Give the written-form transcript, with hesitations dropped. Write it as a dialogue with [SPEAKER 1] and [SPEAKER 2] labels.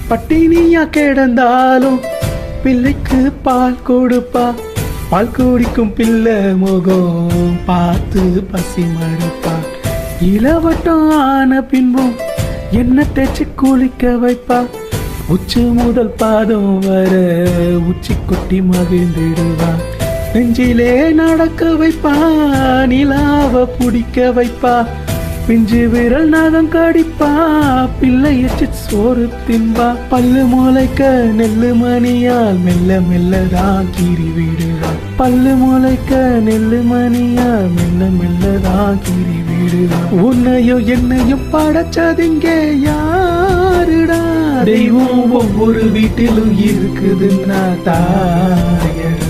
[SPEAKER 1] பட்டினியா கிடந்தாலும் பிள்ளைக்கு பால் கொடுப்பா. பால் குடிக்கும் பிள்ளை முகம் பார்த்து பசி மடுப்பா. இளவட்டம் ஆன பின்பும் என்ன தேய்ச்சி குளிக்க வைப்பா. உச்சி முதல் பாதம் வர உச்சி கொட்டி மகிழ்ந்திடுவா. நெஞ்சிலே நடக்க வைப்பா, நிலாவ பிடிக்க வைப்பா. பிஞ்சு விரல் நகம் கடிப்பா, பிள்ளை எச்சு சோறு தின்பா. பல்லு முளைக்க நெல்லு மணியால் மெல்ல மெல்லதான் கீறி விடுவா. பல்லு முளைக்க நெல்லு மணியால் மெல்ல மெல்லதான் கீறி விடுவா. உன்னையும் என்னையும் படைச்சதிங்க யாருடா? தெய்வம் ஒவ்வொரு வீட்டிலும் இருக்குதுன்னா தாயடா.